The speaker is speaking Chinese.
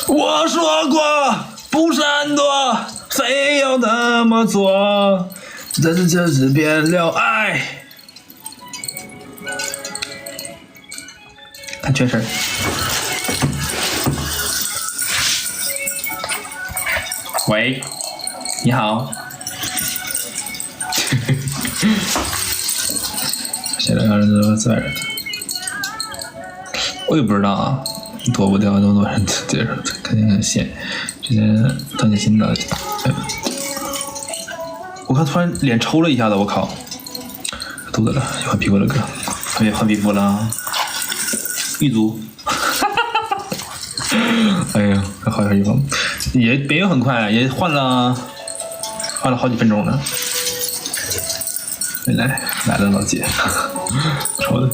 我说过不闪躲，非要那么做，这是变了爱。看全身。喂，你好。现在人都自外人，我也不知道啊，躲不掉那么多人接受，肯定很闲。之前团结新的，我看突然脸抽了一下子，我靠，肚子了，又换皮肤了哥，换皮肤了，狱卒。哎呀，好点衣服，也变又很快，也换了好几分钟了。来了老姐，瞅的。